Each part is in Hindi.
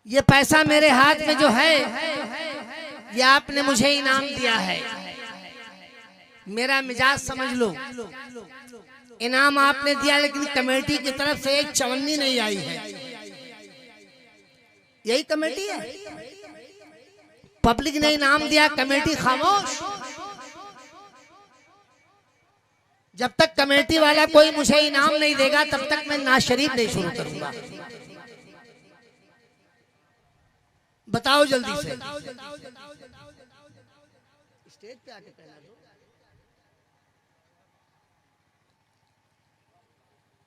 ये पैसा मेरे हाथ में जो है ये आपने मुझे इनाम दिया है। मेरा मिजाज समझ लो, इनाम आपने दिया लेकिन कमेटी की तरफ से एक चवन्नी नहीं आई है। यही कमेटी है। पब्लिक ने इनाम दिया, कमेटी खामोश। जब तक कमेटी वाला कोई मुझे इनाम नहीं देगा तब तक मैं नाज शरीफ नहीं शुरू करूंगा। बताओ जल्दी से। स्टेज पे आके कहना दो।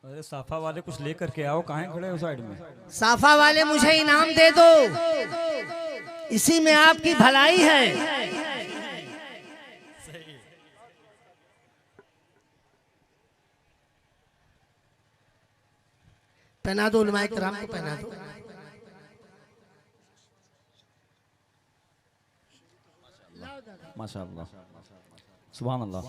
अरे साफा वाले कुछ लेकर के आओ, कहाँ खड़े हो साइड में। साफा वाले मुझे इनाम दे दो, इसी में आपकी भलाई है। पहना दो, उलमाए किराम को पहना दो। माशाअल्लाह, सुभान अल्लाह।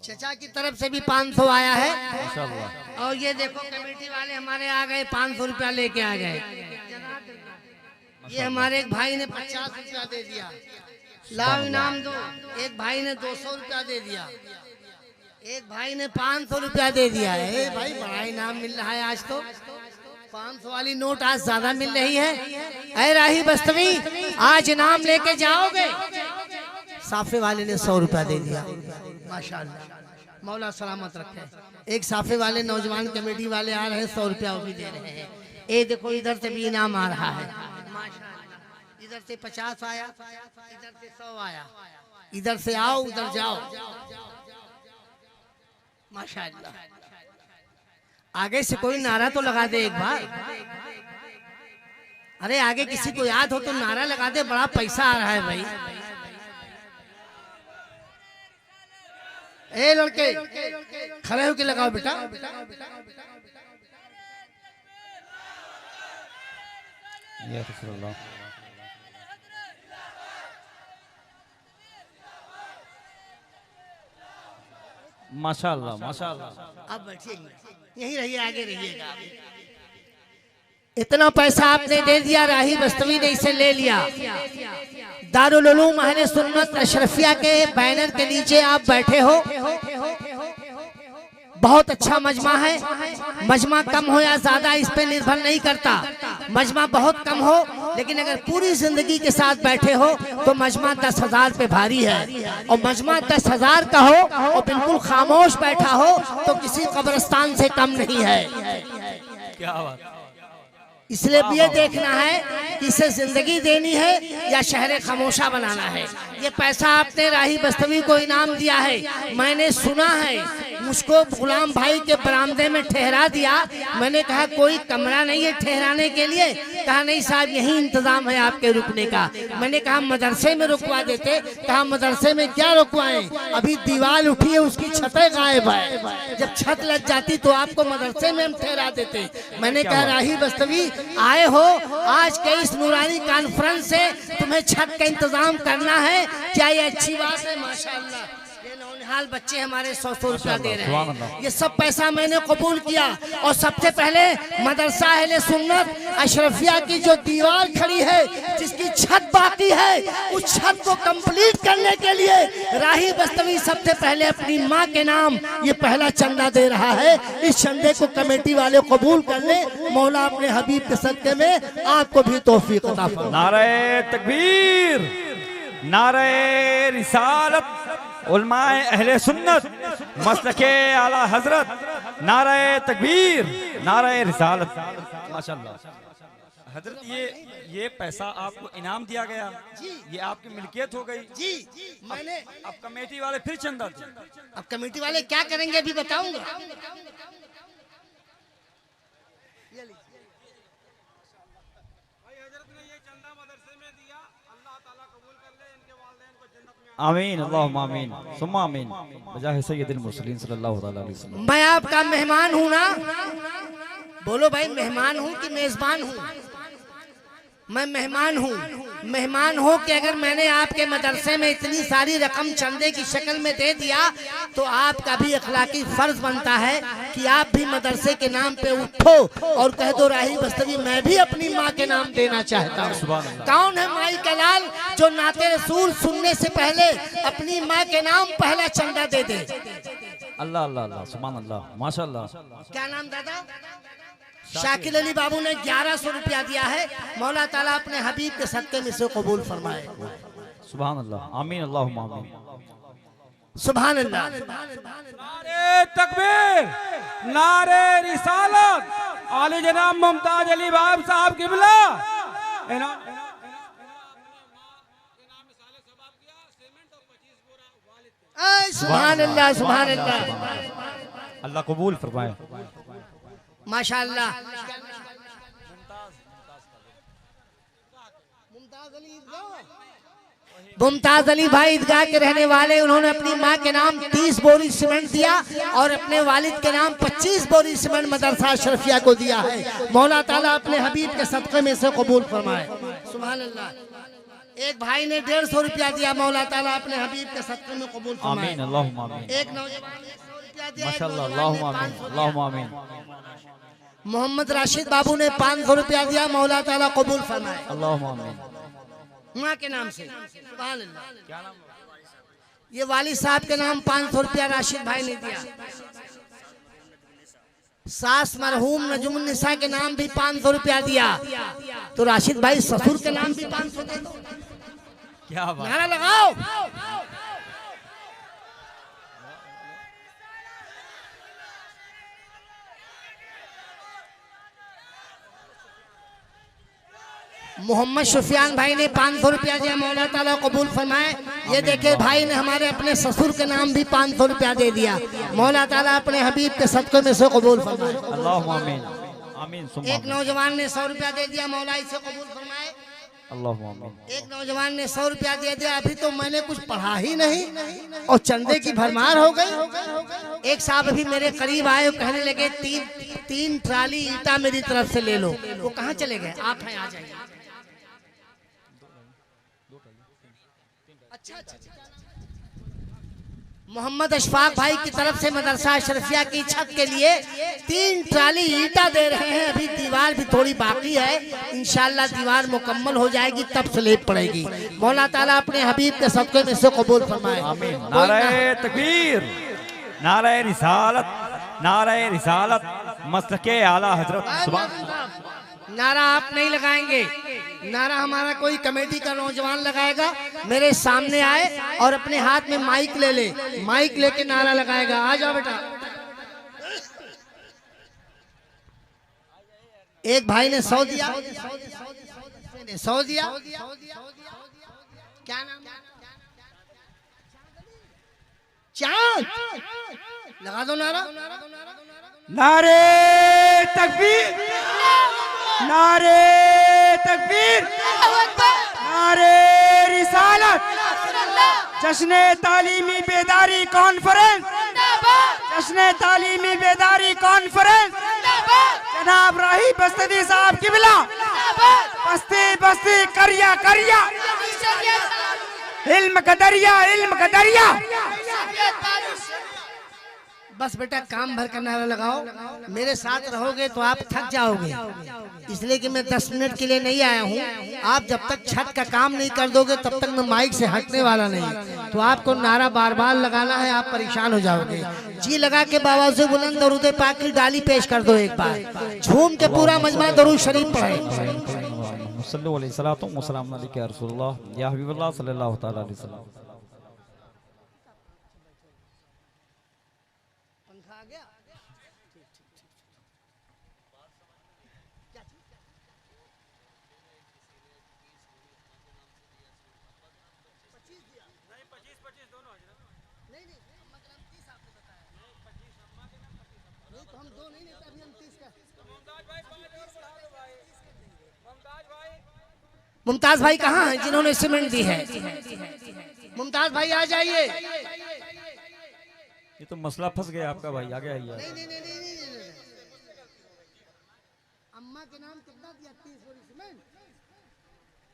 चचा की तरफ से भी 500 आया है। माशाअल्लाह। और ये देखो कमेटी वाले हमारे आ गए, 500 रुपया लेके आ गए। ये हमारे एक भाई ने 50 रुपया दे दिया। लाओ इनाम दो। एक भाई ने 200 रुपया दे दिया। एक भाई ने 500 रुपया दे दिया है। भाई बड़ा इनाम मिल रहा है आज तो। 500 वाली नोट आज ज्यादा मिल रही है। ऐ राही बस्तवी, आज इनाम लेके जाओगे। साफे वाले ने 100 रुपया दे दिया। माशाअल्लाह, मौला सलामत रखे। एक साफे वाले नौजवान कमेटी वाले आ रहे हैं, 100 रुपया वो भी दे रहे हैं। ये देखो इधर से भी इनाम आ रहा है। माशाअल्लाह, इधर से 50 आया, इधर से 100 आया। इधर से आओ, उधर जाओ। माशाअल्लाह। आगे से कोई नारा तो लगा दे एक बार। अरे आगे किसी को याद हो तो नारा लगा दे, बड़ा पैसा आ रहा है भाई। ए लड़के खड़े होके लगाओ बेटा। या रसूलल्लाह। माशाअल्लाह, माशाअल्लाह। अब बैठिए, यहीं रहिए, आगे रहिएगा। इतना पैसा आपने दे दिया, राही बस्तवी ने इसे ले लिया। दारुल उलूम अहले सुन्नत अशरफिया के बैनर के नीचे आप बैठे हो। बहुत अच्छा मजमा है। मजमा कम हो या ज्यादा इस पे निर्भर नहीं करता। मजमा बहुत कम हो लेकिन अगर पूरी जिंदगी के साथ बैठे हो तो मजमा 10,000 पे भारी है। और मजमा 10,000 का हो और बिल्कुल खामोश बैठा हो तो किसी कब्रिस्तान से कम नहीं है। क्या बात। इसलिए ये देखना है कि इसे जिंदगी देनी है या शहर खामोशा बनाना है। ये पैसा आपने राही बस्तवी को इनाम दिया है। मैंने सुना है, मुझको गुलाम भाई के बरामदे में ठहरा दिया। मैंने कहा कोई कमरा नहीं है ठहराने के लिए। कहा नहीं साहब, यही इंतजाम है आपके रुकने का। मैंने कहा मदरसे में रुकवा देते। कहा मदरसे में क्या रुकवाएं, अभी दीवार उठी है, उसकी छतें गायब है। जब छत लग जाती तो आपको मदरसे में हम ठहरा देते। मैंने कहा राही बस्तवी आए हो, आज के इस नूरानी कॉन्फ्रेंस से तुम्हें छत का इंतजाम करना है, क्या ये अच्छी बात है? माशाअल्लाह, ये नौनिहाल बच्चे हमारे 100-100 रुपया दे रहे हैं। ये सब पैसा मैंने कबूल किया। और सबसे पहले मदरसा अहले सुन्नत अशरफिया की जो दीवार खड़ी है, जिसकी छत बाकी है, उस छत को कंप्लीट करने के लिए राही बस्तवी सबसे पहले अपनी माँ के नाम ये पहला चंदा दे रहा है। इस चंदे को कमेटी वाले कबूल कर ले। मौला अपने हबीब के सदके में आपको भी तौफीक अता फरमाए। नारे तकबीर, नारे रिसालत, उलमाए अहले सुन्नत, मसलके आला हजरत, नारे तकबीर, नारे रिसालत। माशाअल्लाह। हजरत ये पैसा आपको इनाम दिया गया जी, ये आपकी मिल्कियत हो गई जी। मैंने अब कमेटी वाले फिर चंदा थे। अब कमेटी वाले क्या करेंगे अभी बताऊंगा। आमीन, अल्लाहुम्मा आमीन, सुम्मा आमीन, बजाहे सय्यदुल मुरसलीन सल्लल्लाहु अलैहि वसल्लम। मैं आपका मेहमान हूँ ना? बोलो भाई, मेहमान हूँ कि मेजबान हूँ? मैं मेहमान हूँ, मेहमान हो कि अगर मैंने आपके मदरसे में इतनी सारी रकम चंदे की शक्ल में दे दिया तो आपका भी अखलाकी फर्ज बनता है कि आप भी मदरसे के नाम पे उठो और कह दो राही बस्तवी मैं भी अपनी माँ के नाम देना चाहता हूँ। कौन है माई का लाल जो नाते रसूल सुनने से पहले अपनी माँ के नाम पहला चंदा दे दे? अल्लाह अल्लाह अल्लाह सुभान अल्लाह माशाअल्लाह। क्या नाम दादा? शाकिल अली बाबू ने 1100 रुपया दिया है। मौला ताला अपने हबीब के सदके में से कबूल फरमाए। सुभान अल्लाह आमीन अल्लाहुम्मा आमीन। सुभान अल्लाह। नारे तकबीर, नारे रिसालत, आली जनाब मुमताज अली बाब साहब किबला। सुभान अल्लाह, सुभान अल्लाह, अल्लाह कबूल फरमाए। माशाअल्लाह। मुमताज अली भाई ईदगाह के रहने वाले, उन्होंने अपनी माँ के नाम 30 बोरी सीमेंट दिया और अपने वालिद के नाम 25 बोरी सीमेंट मदरसा अशरफिया को दिया है। मौला ताला अपने हबीब के सदक़े में से कबूल फरमाए। सुभान अल्लाह। एक भाई ने 150 रुपया दिया, मौला ताला अपने हबीब के सदक़े में कबूल फरमाए। आमीन अल्लाहुम्मा आमीन। एक नौजवान ने 100 रुपया दिया, माशाअल्लाह अल्लाहुम्मा आमीन अल्लाहुम्मा आमीन। मोहम्मद राशिद बाबू ने 500 रुपया दिया, मौला ताला कबूल फरमाए अल्लाहुम्मा आमीन। माँ के नाम से। सुभान अल्लाह। ये वाली साहब के नाम 500 रुपया राशिद भाई ने दिया। सास मरहूम नजमुन्निसा के नाम भी 500 रुपया दिया। तो राशिद भाई ससुर के नाम भी 500 दे दो। क्या बात। नारा लगाओ। मोहम्मद शुफियान भाई ने 500 रुपया दिया, मौला ताला कबूल फरमाए। ये देखे भाई ने हमारे अपने ससुर के नाम भी 500 रुपया दे दिया, मौला ताला अपने हबीब के सदक़े में से कबूल फरमाए। अल्लाहुम्मा आमीन आमीन। एक नौजवान ने 100 रुपया दे दिया, मौला इसे कबूल फरमाए। अल्लाहुम्मा आमीन। एक नौजवान ने 100 रुपया दे दिया। अभी तो मैंने कुछ पढ़ा ही नहीं और चंदे की भरमार हो गई। एक साहब अभी मेरे करीब आए और कहने लगे तीन ट्राली ईटा मेरी तरफ से ले लो। वो कहाँ चले गए? आप हैं, आ जाइए। अच्छा। मोहम्मद अशफाक भाई की तरफ से मदरसा अशरफिया की छत के लिए 3 ट्राली ईटा दे रहे हैं। अभी दीवार भी थोड़ी बाकी है, इंशाल्लाह दीवार मुकम्मल हो जाएगी तब स्लेब पड़ेगी। मौला ताला अपने हबीब के सदक़े में से कबूल फरमाए। आमीन। नारे तकबीर, नारे रिसालत, नारे रिसालत मसलके आला हजरत। सुभान। नारा आप नहीं लगाएंगे, नारा हमारा कोई कमेटी का नौजवान लगाएगा। मेरे सामने आए और अपने हाथ में माइक ले ले, माइक लेके नारा लगाएगा। आ जाओ बेटा। एक भाई ने 100 दिया, 100 दिया। क्या नाम? चांद। लगा दो नारा। नारे तकबीर, नारे तकबीर, नारे रिसालत, जश्न तालीमी बेदारी कॉन्फ्रेंस, जश्न तालीमी बेदारी कॉन्फ्रेंस, जनाब राही बस्तवी साहब किबला, बस्ती बस्ती करिया करिया, इल्म का दरिया, इल्म का दरिया। बस बेटा काम भर का नारा लगाओ, मेरे साथ रहोगे तो आप थक जाओगे, इसलिए कि मैं 10 मिनट के लिए नहीं आया हूँ। आप जब तक छत का काम नहीं कर दोगे तब तक मैं माइक से हटने वाला नहीं। तो आपको नारा बार बार लगाना है, आप परेशान हो जाओगे। जी लगा के बाबा से बुलंद दरूद पाक की डाली पेश कर दो। एक बार झूम के पूरा मजमा दरूद शरीफ पढ़े। सल्लल्लाहु अलैहि वसल्लम या रसूलुल्लाह या हबीबुल्लाह सल्लल्लाहु तआला अलैहि वसल्लम। मुमताज भाई कहाँ हैं जिन्होंने सीमेंट दी है? मुमताज भाई आ जाइए। ये तो मसला फंस गया आपका भाई, आगे आइए। अम्मा के नाम कितना दिया? 30 बोरी सीमेंट।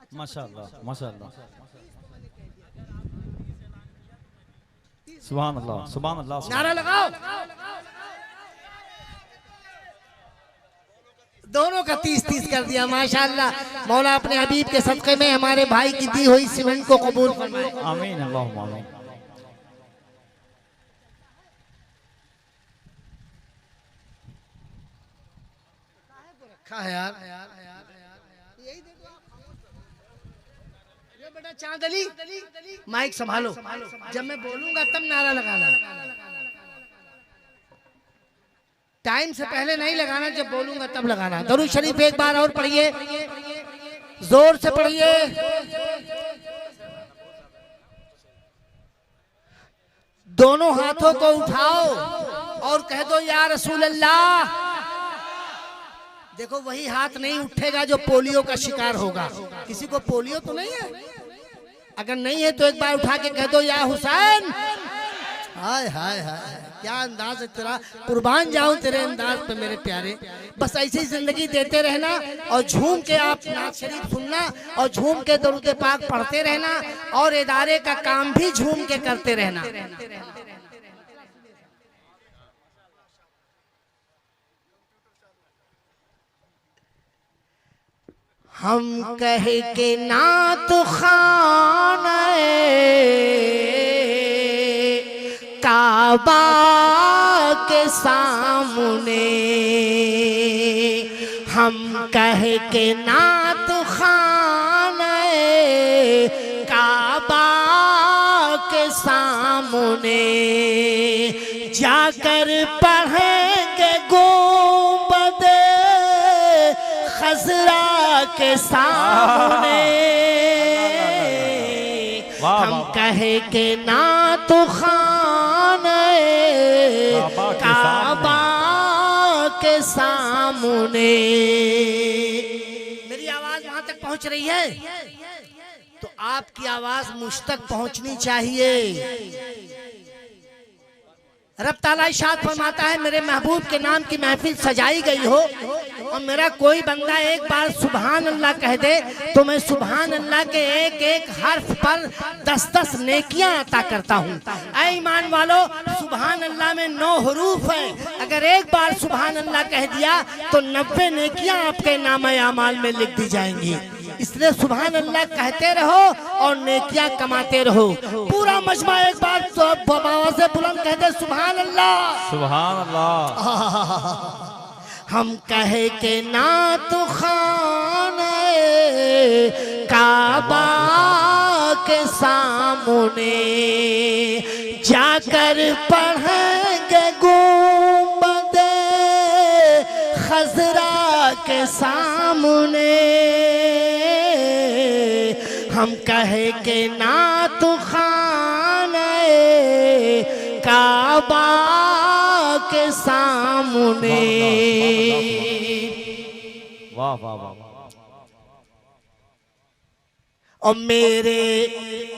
माशाअल्लाह माशाअल्लाह सुभान अल्लाह सुभान अल्लाह नारा लगाओ। दोनों का 30-30 कर दिया माशाअल्लाह। मौला अपने हबीब के सदक़े में हमारे भाई की दी हुई सीमेंट को कबूल फरमाए। आमीन अल्लाहुम्मा आमीन। रखा है यार, यही दे दो। ये बेटा चांद अली, माइक संभालो, जब मैं बोलूंगा तब नारा लगाना, टाइम से पहले नहीं लगाना, जब बोलूंगा तब लगाना। दरूद शरीफ एक बार और पढ़िए, जोर से पढ़िए। दोनों हाथों को उठाओ और कह दो या रसूल अल्लाह। देखो वही हाथ नहीं उठेगा जो पोलियो का शिकार होगा। किसी को पोलियो तो नहीं है? अगर नहीं है तो एक बार उठा के कह दो या हुसैन। हाय हाय हाय, क्या अंदाज है तेरा, कुर्बान जाऊं तेरे अंदाज पे मेरे प्यारे। बस ऐसी जिंदगी देते रहना और झूम के आप नात शरीफ सुनना और झूम के दरूद पाक पढ़ते रहना और इदारे का काम भी झूम के करते रहना। हम कह के नात खाने काबा के सामने, हम कह के नात खाने काबा के सामने जाकर पढ़ेंगे गुंबदे खजरा के सामने। हम कहे के नात खाने काबा के सामने। मेरी आवाज वहां तक पहुंच रही है तो आपकी आवाज मुझ तक पहुंचनी चाहिए। रब ताला इरशाद फरमाता है मेरे महबूब के नाम की महफिल सजाई गई हो और मेरा कोई बंदा एक बार सुभान अल्लाह कह दे तो मैं सुभान अल्लाह के एक एक हर्फ पर 10-10 नेकियां अता करता हूँ। ऐ ईमान वालो, सुभान अल्लाह में 9 हरूफ है। अगर एक बार सुभान अल्लाह कह दिया तो 90 नेकियां आपके नामे आमाल में लिख दी जाएंगी। इसलिए सुभान अल्लाह कहते रहो और नेकियां कमाते रहो। पूरा मजमा एक बार तो आवाज़ से बुलंद कहते सुभान अल्लाह सुभान अल्लाह। हम कहे के नात खाने काबा के सामने जाकर पढ़ेंगे गुंबदे खजरा के सामने। हम कहे के नात खाने काबा के सामने। वाह वाह वाह। और मेरे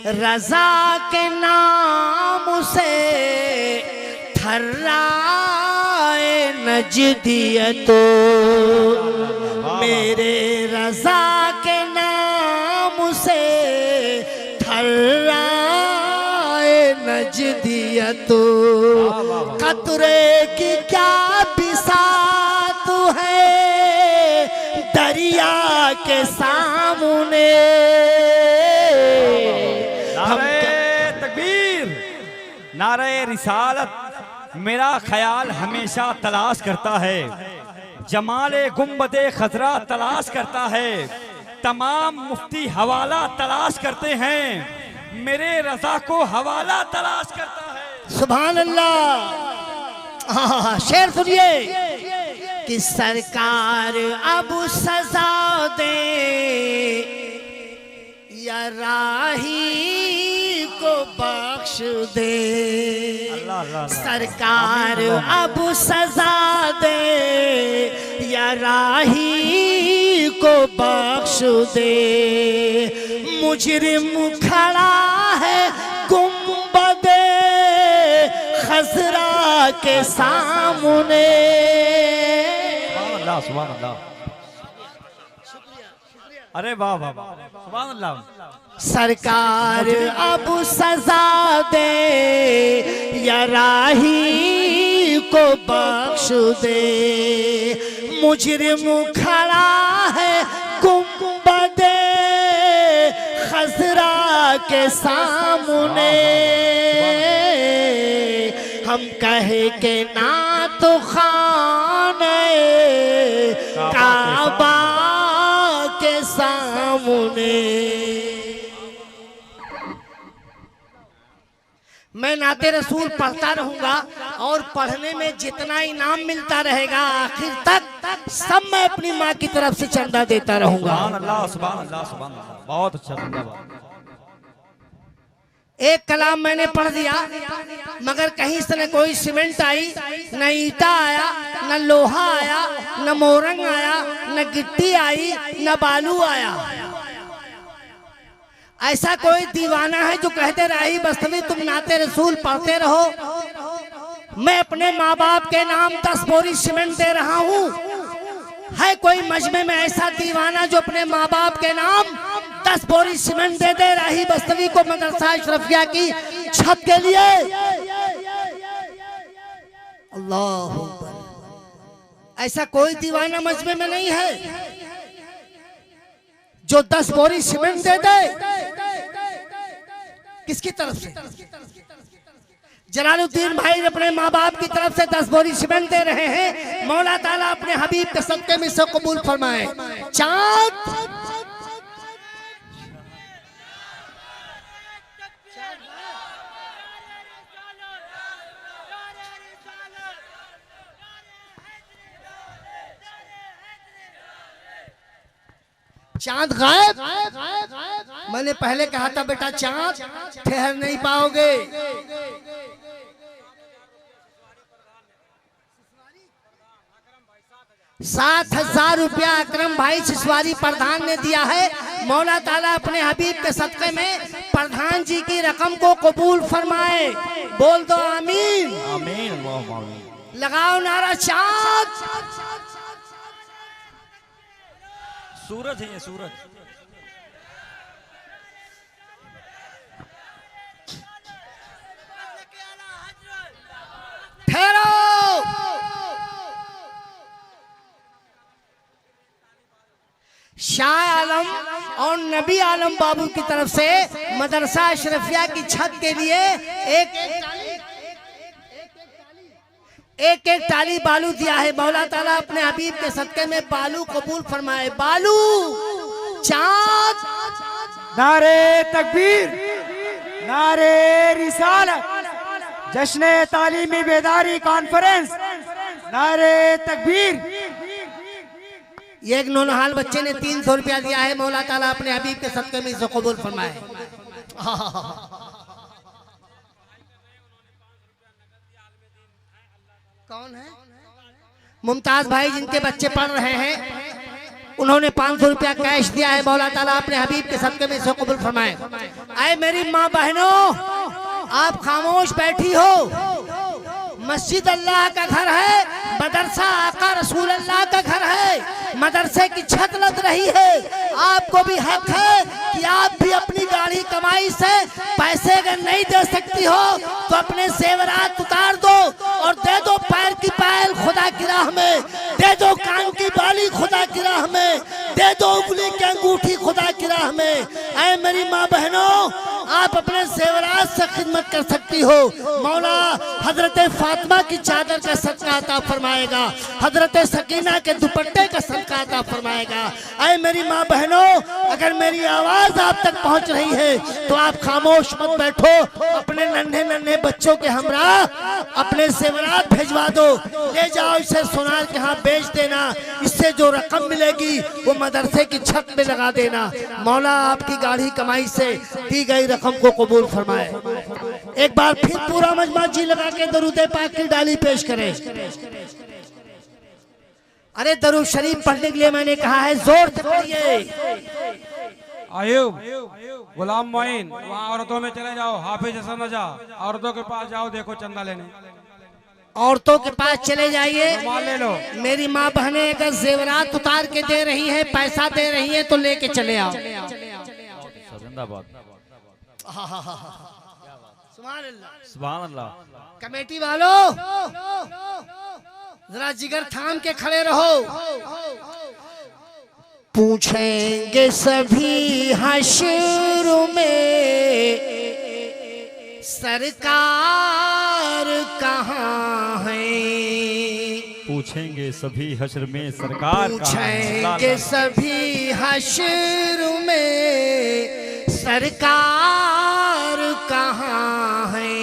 रजा के नाम से थर्राए नजदियतो, मेरे रजा के नाम से थर्राए नजदियतो। कतरे की क्या बिसात है दरिया के सामने। नारे तकबीर, नारे रिसालत मेरा ख्याल हमेशा तलाश करता है, जमाले गुंबदे खजरा तलाश करता है, तमाम मुफ्ती हवाला तलाश करते हैं, मेरे रजा को हवाला तलाश करता है। सुभान अल्लाह। शेर सुनिए कि सरकार अब सजा दे या राही को बख्श दे। सरकार अब सजा दे या राही को बख्श दे। मुजरिम खड़ा है गुंबदे खजरा के सामने। सुभान अल्लाह सुभान अल्लाह। अरे वाह वाह वाह, सुभान अल्लाह। सरकार अब सजा दे या राही को बख्श दे, मुजरिम खड़ा है गुंबदे खजरा के सामने, हम कहे के ना तो खाने काबा के सामने। मैं नाते रसूल पढ़ता रहूंगा और पढ़ने में जितना इनाम मिलता रहेगा आखिर तक सब मैं अपनी माँ की तरफ से चंदा देता रहूंगा। सुभान अल्लाह सुभान अल्लाह सुभान अल्लाह, बहुत अच्छा धन्यवाद। एक कलाम मैंने पढ़ दिया मगर कहीं से न कोई सीमेंट आई, न ईटा आया, न लोहा आया, न मोरंग आया, न गिट्टी आई, न बालू आया। ऐसा कोई दीवाना है जो कहते राही बस्तवी तुम नाते रसूल पढ़ते रहो, मैं अपने माँ बाप के नाम 10 बोरी सीमेंट दे रहा हूँ। है कोई मजमे में ऐसा दीवाना जो अपने माँ बाप के नाम 10 बोरी सीमेंट दे दे राही बस्तवी को मदरसा अशरफिया की छत के लिए? अल्लाह, ऐसा कोई दीवाना मजमे में नहीं है जो 10 बोरी सीमेंट दे दे। किसकी तरफ से? जलालुद्दीन भाई अपने माँ बाप की तरफ से 10 बोरी सीमेंट दे रहे हैं। मौला ताला अपने हबीब के सदके में से कबूल फरमाए। चाँद चांद गायब। मैंने पहले कहा था बेटा चांद ठहर नहीं पाओगे। 7,000 रुपया अकरम भाई सिसवारी प्रधान ने दिया है। मौला ताला अपने हबीब के सदके में प्रधान जी की रकम को कबूल फरमाए। बोल दो आमीन। आमीन आमीन। लगाओ नारा चांद। सूरज है ये सूरज। ठहरो। शाह आलम और नबी आलम बाबू की तरफ से मदरसा अशरफिया की छत के लिए एक टाली बालू दिया है। मौला ताला अपने हबीब के सदके में बालू कबूल फरमाए। बालू चांद। नारे तकबीर, नारे रिसालत, जश्न तालीमी बेदारी कॉन्फ्रेंस, नारे तकबीर। एक नौनहाल बच्चे ने 300 रुपया दिया है। मौला ताला अपने हबीब के सदके में इसे कबूल फरमाए। कौन है? मुमताज भाई जिनके बच्चे पढ़ रहे हैं, उन्होंने 500 रुपया कैश दिया है। मौला ताला अपने हबीब के सदके में इसे कबूल फरमाए। आए मेरी माँ बहनों, आप खामोश बैठी हो। मस्जिद अल्लाह का घर है, मदरसा आका रसूल अल्लाह का घर है। मदरसे की छत लग रही है। आपको भी हक है कि आप भी अपनी गाड़ी कमाई से पैसे अगर नहीं दे सकती हो तो अपने जेवरात उतार दो और दे दो। पैर की पायल खुदा की राह में दे दो, कान की बाली खुदा की राह में दे दो, उंगली की अंगूठी खुदा की राह में। ऐ मेरी माँ बहनों, आप अपने जेवरात से खिदमत कर सकती हो। मौला हजरत फातिमा की चादर का सदका अता फरमाएगा, हजरत सकीना के दुपट्टे का सदका अता फरमाएगा। ऐ मेरी माँ बहनों, अगर मेरी आवाज आप तक पहुंच रही है तो आप खामोश मत बैठो। अपने नन्हे नन्हे बच्चों के हमरा अपने जेवरात भेजवा दो। ले जाओ इसे सोनार के यहाँ बेच देना। इससे जो रकम मिलेगी वो मदरसे की छत में लगा देना। मौला आपकी गाढ़ी कमाई से दी गई रकम को कबूल फरमाए। एक बार फिर पूरा मजमा जी लगा के दरूद पाक की डाली पेश करें। अरे दरूद शरीफ पढ़ने के लिए मैंने कहा है, जोर से पढ़िए। आयुब, गुलाम मोइन, वहाँ औरतों में चले जाओ। हाफिज हसन रजा, औरतों के पास जाओ, देखो चंदा लेने। औरतों के पास चले जाइए, रुमाल ले लो। मेरी माँ बहनें अगर जेवरात उतार के दे रही है, पैसा दे रही है, तो लेके चले आओ। जिंदाबाद। सुभान अल्लाह। सुभान अल्लाह। कमेटी वालों जरा जिगर थाम के खड़े रहो। पूछेंगे सभी हश्र में सरकार कहाँ है। पूछेंगे सभी हश्र में सरकार पूछेंगे सभी हश्र में सरकार कहाँ है।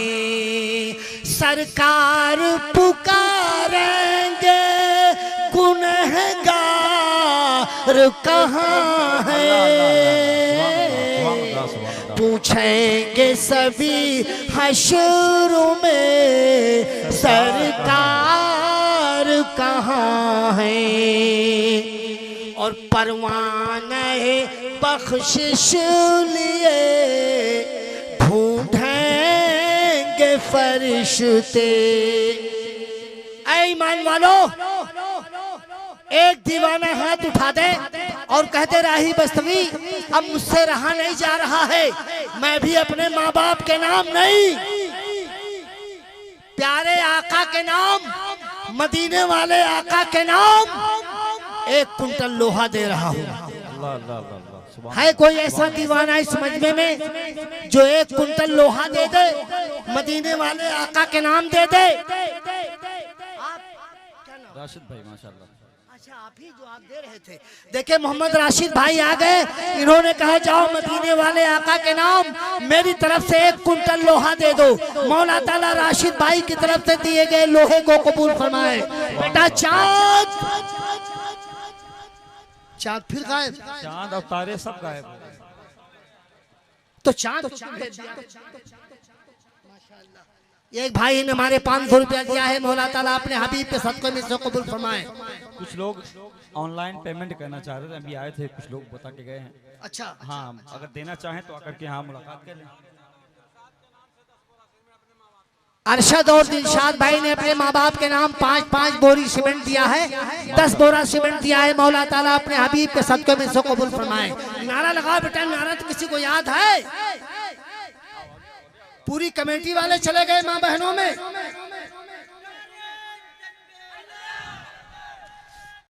सरकार पुकारेंगे गुनहगार कहाँ है। पूछेंगे सभी हश्र में सरकार कहाँ है। और परवाने बख्शिश लिए ढूंढेंगे फरिश्ते। ऐ ईमान वालों, एक दीवाना हाथ उठा दे और कहते राही बस्तवी अब मुझसे रहा नहीं जा रहा है, मैं भी अपने माँ बाप के नाम नहीं, प्यारे आका के नाम, मदीने वाले आका के नाम 1 कुंटल लोहा दे रहा हूँ। है कोई ऐसा दीवाना इस मजमे में जो 1 कुंटल लोहा दे दे, मदीने वाले आका के नाम दे दे? राशिद भाई माशाल्लाह। अच्छा, आप ही जो आप दे रहे थे। देखिए मोहम्मद राशिद भाई आ गए, इन्होंने कहा जाओ मदीने वाले आका के नाम मेरी तरफ से 1 कुंटल लोहा दे दो। मौला ताला राशिद भाई की तरफ से दिए गए लोहे को कबूल फरमाए। बेटा चाँद फिर गायब, चांद और तारे सब गायब। तो चाँद एक भाई ने हमारे 500 रुपया दिया है, मौला ताला अपने हबीब के सदक़े में से कबूल फरमाए। कुछ लोग ऑनलाइन पेमेंट करना चाह रहे थे, अभी आए थे, कुछ लोग बता के गए हैं। अच्छा, हाँ, अगर देना चाहें तो आकर के यहाँ मुलाकात कर लें। अरशद और दिलशाद भाई ने अपने माँ बाप के नाम 5-5 बोरी सीमेंट दिया है, 10 बोरा सीमेंट दिया है। मौला ताला अपने हबीब के सदक़े में से कबूल फरमाए। नारा लगाओ बेटा, नारा तो किसी को याद है? पूरी कमेटी वाले चले गए माँ बहनों में।